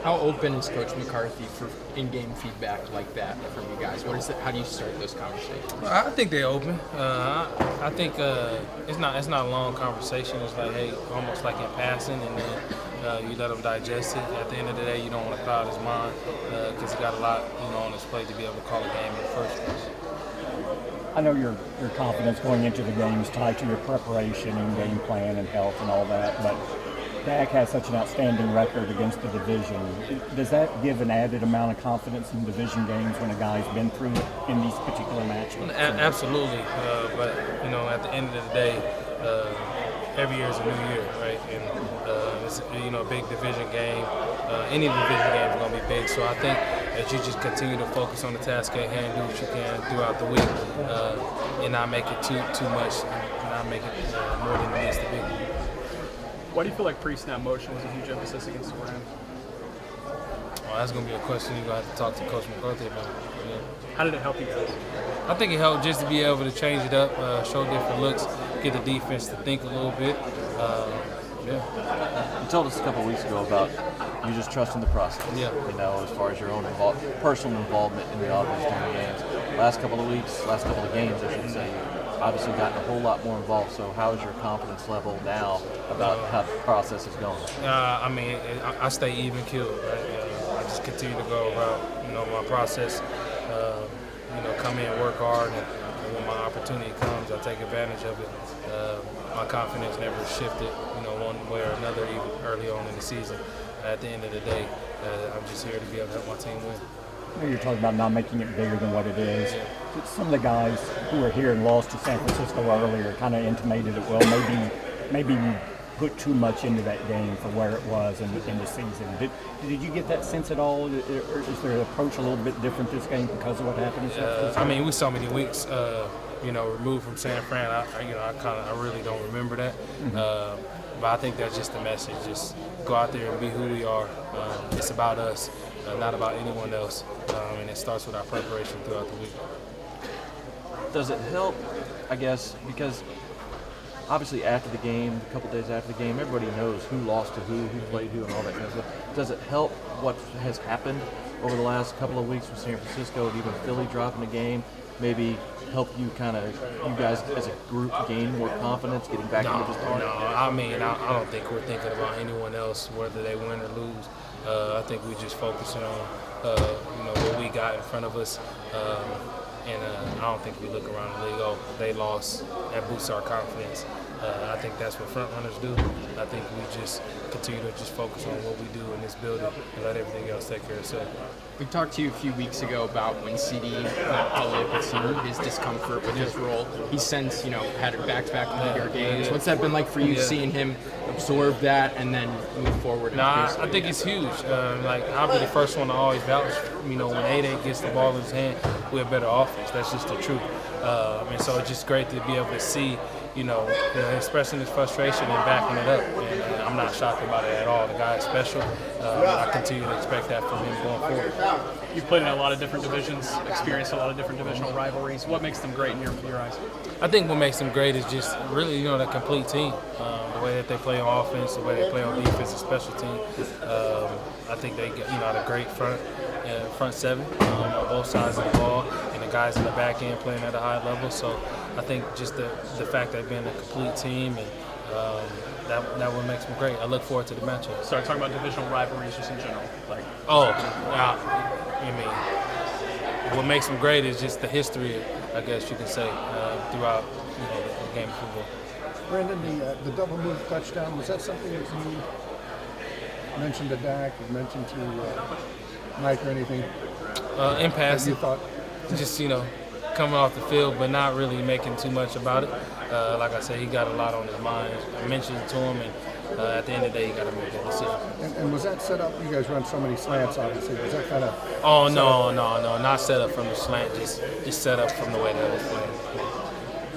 How open is Coach McCarthy for in-game feedback like that from you guys? How do you start those conversations? I think they're open. I think it's not a long conversation. It's like, hey, almost like in passing, and then you let him digest it. At the end of the day, you don't want to cloud his mind because he got a lot, on his plate to be able to call a game in the first place. I know your confidence going into the game is tied to your preparation and game plan and health and all that, but Dak has such an outstanding record against the division. Does that give an added amount of confidence in division games when a guy's been through it in these particular matches? Absolutely, but at the end of the day, every year is a new year, right? And it's a big division game. Any division game is going to be big. So I think that you just continue to focus on the task at hand, do what you can throughout the week, and not make it too much, not make it more than it needs to be. Why do you feel like pre-snap motion was a huge emphasis against the Rams? Well, that's going to be a question you're going to have to talk to Coach McCarthy about. Yeah. How did it help you guys? I think it helped just to be able to change it up, show different looks, get the defense to think a little bit. You told us a couple of weeks ago about you just trusting the process. Yeah. As far as your own personal involvement in the offense during the games. Last couple of games, I should say, obviously gotten a whole lot more involved. So how is your confidence level now about how the process is going? I stay even keeled. Right? I just continue to go about my process. Come in, work hard, and when my opportunity comes, I take advantage of it. My confidence never shifted, one way or another, even early on in the season. At the end of the day, I'm just here to be able to help my team win. You're talking about not making it bigger than what it is. Some of the guys who were here and lost to San Francisco earlier kind of intimated that, well, maybe we put too much into that game for where it was in the season. Did you get that sense at all? Or is their approach a little bit different this game because of what happened in San Francisco? We so many weeks, removed from San Fran. I really don't remember that. But I think that's just the message. Just go out there and be who we are. It's about us, not about anyone else. And it starts with our preparation throughout the week. Does it help, I guess, because obviously after the game, a couple days after the game, everybody knows who lost to who played who, and all that kind of stuff. Does it help what has happened over the last couple of weeks with San Francisco, and even Philly dropping a game, maybe help you guys as a group gain more confidence getting back into this part? No, I don't think we're thinking about anyone else, whether they win or lose. I think we're just focusing on what we got in front of us. And I don't think we look around the league, they lost. That boosts our confidence. I think that's what front runners do. I think we just continue to just focus on what we do in this building and let everything else take care of itself. We talked to you a few weeks ago about when CD went public with his discomfort with his role. He's since, had it back-to-back bigger games. What's that been like for you, seeing him absorb that and then move forward? I think it's huge. I'll be the first one to always vouch. When A-Day gets the ball in his hand, we're a better offense. That's just the truth. And so it's just great to be able to see, expressing his frustration and backing it up. And I'm not shocked about it at all. The guy is special. I continue to expect that from him going forward. You've played in a lot of different divisions, experienced a lot of different divisional rivalries. What makes them great in your eyes? I think what makes them great is just really, the complete team. The way that they play on offense, the way they play on defense and special team. I think they get, the great front seven on both sides of the ball, and the guys in the back end playing at a high level. So I think just the fact that they've been a complete team, and that what makes them great. I look forward to the matchup. Sorry, talking about divisional rivalries just in general. What makes them great is just the history, I guess you could say, throughout the game of football. Brandin, the double move touchdown, was that something that you mentioned to Dak, or mentioned to Mike or anything? In passing. You thought? Just, coming off the field, but not really making too much about it. Like I said, he got a lot on his mind. I mentioned it to him, and at the end of the day, you got to make that decision. And was that set up? You guys run so many slants, obviously. Was that kind of? Oh, no, not set up from the slant, just set up from the way that it was playing.